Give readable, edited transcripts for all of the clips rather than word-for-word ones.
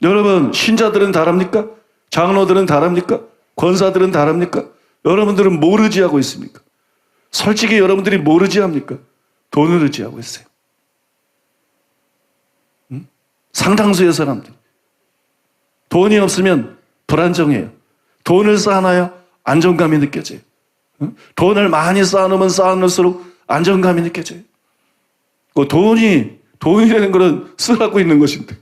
여러분, 신자들은 다릅니까? 장로들은 다릅니까? 권사들은 다릅니까? 여러분들은 뭘 의지하고 있습니까? 솔직히 여러분들이 뭘 의지합니까? 돈을 의지하고 있어요. 상당수의 사람들. 돈이 없으면 불안정해요. 돈을 쌓아놔야 안정감이 느껴져요. 돈을 많이 쌓아놓을수록 안정감이 느껴져요. 돈이라는 것은 쓰라고 있는 것인데,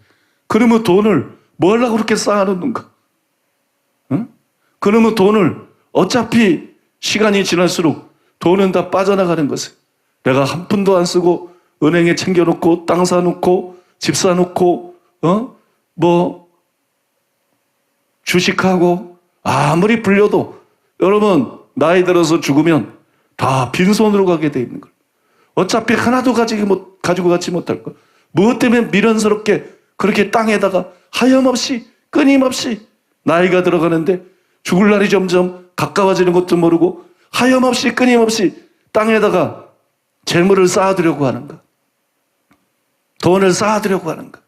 그러면 돈을 뭐 하려고 그렇게 쌓아놓는가? 그러면 돈을 어차피 시간이 지날수록 돈은 다 빠져나가는 것을, 내가 한 푼도 안 쓰고 은행에 챙겨놓고 땅 사놓고 집 사놓고 주식하고 아무리 불려도 여러분 나이 들어서 죽으면 다 빈손으로 가게 돼 있는 걸. 어차피 하나도 가지고 가지 못할 것. 무엇 때문에 미련스럽게 그렇게 땅에다가 하염없이 끊임없이 나이가 들어가는데 죽을 날이 점점 가까워지는 것도 모르고 하염없이 끊임없이 땅에다가 재물을 쌓아두려고 하는가? 돈을 쌓아두려고 하는가?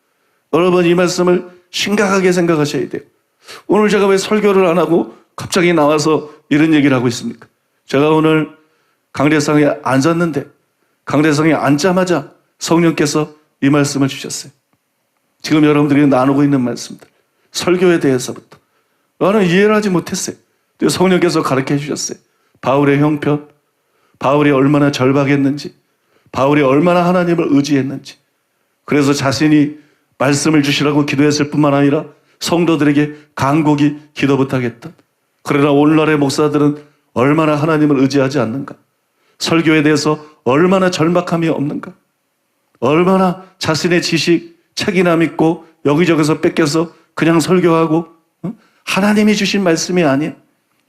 여러분, 이 말씀을 심각하게 생각하셔야 돼요. 오늘 제가 왜 설교를 안 하고 갑자기 나와서 이런 얘기를 하고 있습니까? 제가 오늘 강대상에 앉았는데 강대상에 앉자마자 성령께서 이 말씀을 주셨어요. 지금 여러분들이 나누고 있는 말씀들, 설교에 대해서부터 나는 이해를 하지 못했어요. 성령께서 가르쳐 주셨어요. 바울의 형편, 바울이 얼마나 절박했는지, 바울이 얼마나 하나님을 의지했는지, 그래서 자신이 말씀을 주시라고 기도했을 뿐만 아니라 성도들에게 간곡히 기도 부탁했던, 그러나 오늘날의 목사들은 얼마나 하나님을 의지하지 않는가, 설교에 대해서 얼마나 절박함이 없는가, 얼마나 자신의 지식, 책이나 믿고 여기저기서 뺏겨서 그냥 설교하고 하나님이 주신 말씀이 아닌,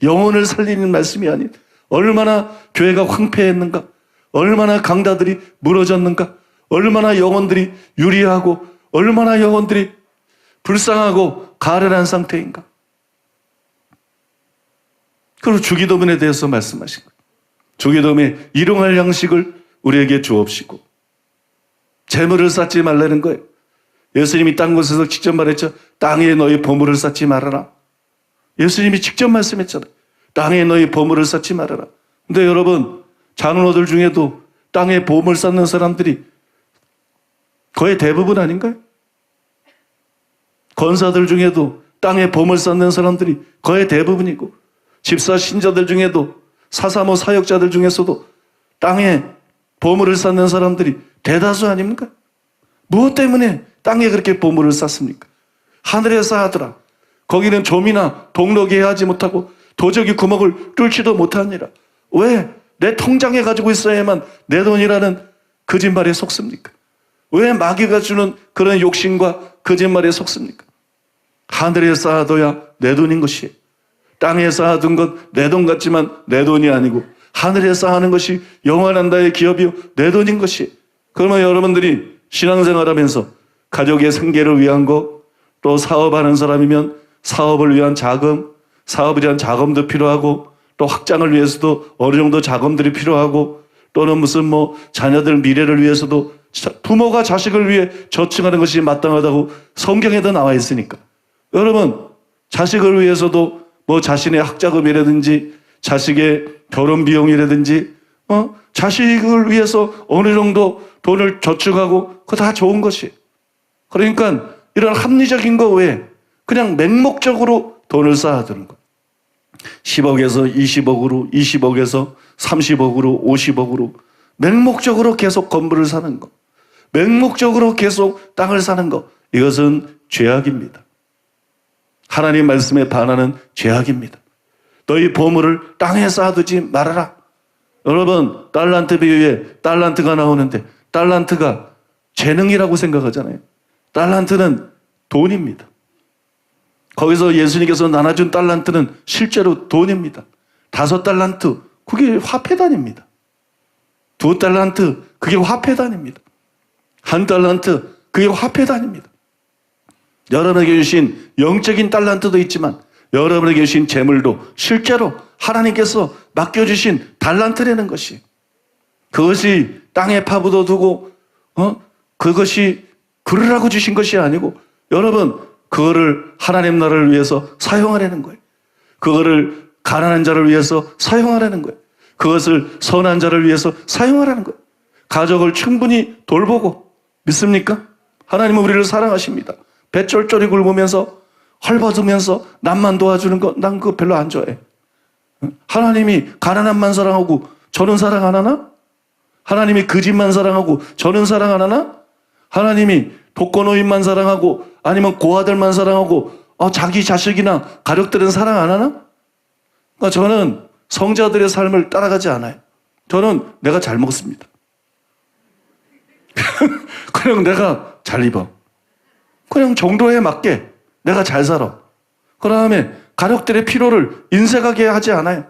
영혼을 살리는 말씀이 아닌, 얼마나 교회가 황폐했는가, 얼마나 강다들이 무너졌는가, 얼마나 영혼들이 유리하고 얼마나 영혼들이 불쌍하고 가련한 상태인가. 그리고 주기도문에 대해서 말씀하신 거예요. 주기도문에 일용할 양식을 우리에게 주옵시고, 재물을 쌓지 말라는 거예요. 예수님이 딴 곳에서 직접 말했죠. 땅에 너희 보물을 쌓지 말아라. 예수님이 직접 말씀했잖아요. 땅에 너희 보물을 쌓지 말아라. 근데 여러분, 장로들 중에도 땅에 보물 쌓는 사람들이 거의 대부분 아닌가요? 권사들 중에도 땅에 보물 쌓는 사람들이 거의 대부분이고, 집사 신자들 중에도 사사모 사역자들 중에서도 땅에 보물을 쌓는 사람들이 대다수 아닙니까? 무엇 때문에 땅에 그렇게 보물을 쌓습니까? 하늘에 쌓아두라. 거기는 좀이나 복록이 하지 못하고 도적이 구멍을 뚫지도 못하니라. 왜? 내 통장에 가지고 있어야만 내 돈이라는 거짓말에 속습니까? 왜 마귀가 주는 그런 욕심과 거짓말에 속습니까? 하늘에 쌓아둬야 내 돈인 것이에요. 땅에 쌓아둔 건 내 돈 같지만 내 돈이 아니고, 하늘에 쌓아놓은 것이 영원한 나의 기업이요 내 돈인 것이에요. 그러면 여러분들이 신앙생활하면서 가족의 생계를 위한 거, 또 사업하는 사람이면 사업을 위한 자금, 사업을 위한 자금도 필요하고, 또 확장을 위해서도 어느 정도 자금들이 필요하고, 또는 무슨 자녀들 미래를 위해서도 부모가 자식을 위해 저축하는 것이 마땅하다고 성경에도 나와 있으니까, 여러분 자식을 위해서도 자신의 학자금이라든지 자식의 결혼 비용이라든지 자식을 위해서 어느 정도 돈을 저축하고, 그거 다 좋은 것이에요. 그러니까 이런 합리적인 거 외에 그냥 맹목적으로 돈을 쌓아두는 거, 10억에서 20억으로, 20억에서 30억으로, 50억으로 맹목적으로 계속 건물을 사는 거, 맹목적으로 계속 땅을 사는 거, 이것은 죄악입니다. 하나님 말씀에 반하는 죄악입니다. 너희 보물을 땅에 쌓아두지 말아라. 여러분, 달란트 비유에 달란트가 나오는데 달란트가 재능이라고 생각하잖아요. 달란트는 돈입니다. 거기서 예수님께서 나눠준 달란트는 실제로 돈입니다. 5달란트, 그게 화폐단입니다. 2달란트, 그게 화폐단입니다. 1달란트, 그게 화폐단입니다. 여러분에게 주신 영적인 달란트도 있지만 여러분에게 주신 재물도 실제로 하나님께서 맡겨주신 달란트라는 것이, 그것이 땅에 파묻어 두고 그것이 그러라고 주신 것이 아니고, 여러분 그거를 하나님 나라를 위해서 사용하려는 거예요. 그거를 가난한 자를 위해서 사용하라는 거예요. 그것을 선한 자를 위해서 사용하라는 거예요. 가족을 충분히 돌보고, 믿습니까? 하나님은 우리를 사랑하십니다. 배 쫄쫄이 굴으면서 헐벗으면서 남만 도와주는 거, 난 그거 별로 안 좋아해. 하나님이 가난한만 사랑하고 저는 사랑 안 하나? 하나님이 그 집만 사랑하고 저는 사랑 안 하나? 하나님이 독거노인만 사랑하고 아니면 고아들만 사랑하고 자기 자식이나 가족들은 사랑 안 하나? 그러니까 저는 성자들의 삶을 따라가지 않아요. 저는 내가 잘 먹습니다. 그냥 내가 잘 입어. 그냥 정도에 맞게 내가 잘 살아. 그 다음에 가족들의 필요를 인색하게 하지 않아요.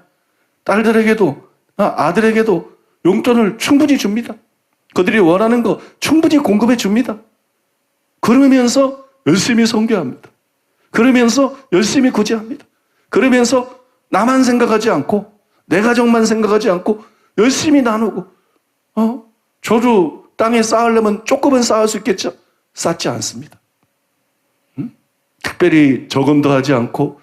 딸들에게도 아들에게도 용돈을 충분히 줍니다. 그들이 원하는 거 충분히 공급해 줍니다. 그러면서 열심히 선교합니다. 그러면서 열심히 구제합니다. 그러면서 나만 생각하지 않고 내 가족만 생각하지 않고 열심히 나누고 저도 땅에 쌓으려면 조금은 쌓을 수 있겠죠? 쌓지 않습니다. 특별히 저금도 하지 않고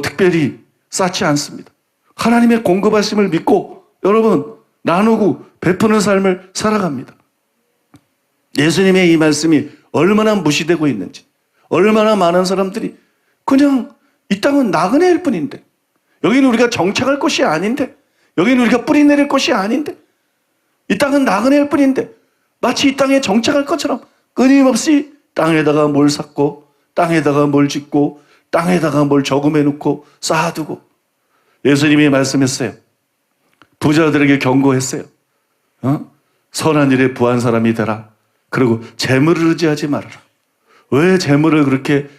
특별히 쌓지 않습니다. 하나님의 공급하심을 믿고 여러분 나누고 베푸는 삶을 살아갑니다. 예수님의 이 말씀이 얼마나 무시되고 있는지, 얼마나 많은 사람들이 그냥 이 땅은 나그네일 뿐인데, 여기는 우리가 정착할 곳이 아닌데, 여기는 우리가 뿌리 내릴 곳이 아닌데, 이 땅은 나그네일 뿐인데 마치 이 땅에 정착할 것처럼 끊임없이 땅에다가 뭘 쌓고 땅에다가 뭘 짓고 땅에다가 뭘 저금해 놓고 쌓아두고. 예수님이 말씀했어요. 부자들에게 경고했어요. 선한 일에 부한 사람이 되라. 그리고 재물을 의지하지 말아라. 왜 재물을 그렇게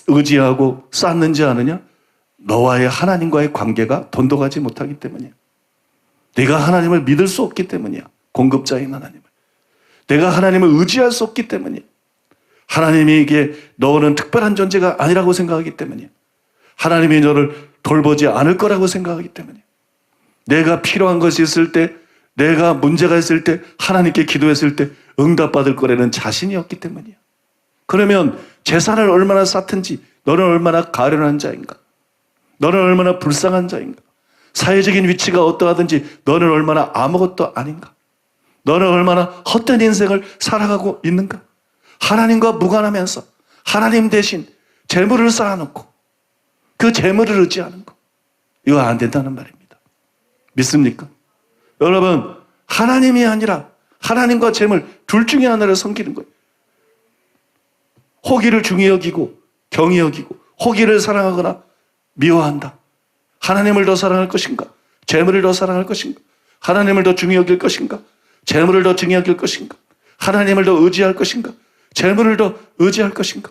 의지하고 쌓는지 아느냐? 너와의 하나님과의 관계가 돈독하지 못하기 때문이야. 내가 하나님을 믿을 수 없기 때문이야. 공급자인 하나님을. 내가 하나님을 의지할 수 없기 때문이야. 하나님에게 너는 특별한 존재가 아니라고 생각하기 때문이야. 하나님이 너를 돌보지 않을 거라고 생각하기 때문이야. 내가 필요한 것이 있을 때, 내가 문제가 있을 때, 하나님께 기도했을 때 응답받을 거라는 자신이 없기 때문이야. 그러면 재산을 얼마나 쌓든지 너는 얼마나 가련한 자인가? 너는 얼마나 불쌍한 자인가? 사회적인 위치가 어떠하든지 너는 얼마나 아무것도 아닌가? 너는 얼마나 헛된 인생을 살아가고 있는가? 하나님과 무관하면서 하나님 대신 재물을 쌓아놓고 그 재물을 의지하는 거, 이거 안 된다는 말입니다. 믿습니까? 여러분, 하나님이 아니라 하나님과 재물 둘 중에 하나를 섬기는 거예요. 호기를 중히 여기고 경히 여기고 호기를 사랑하거나 미워한다. 하나님을 더 사랑할 것인가? 재물을 더 사랑할 것인가? 하나님을 더 중히 여길 것인가? 재물을 더 중히 여길 것인가? 하나님을 더 의지할 것인가? 재물을 더 의지할 것인가?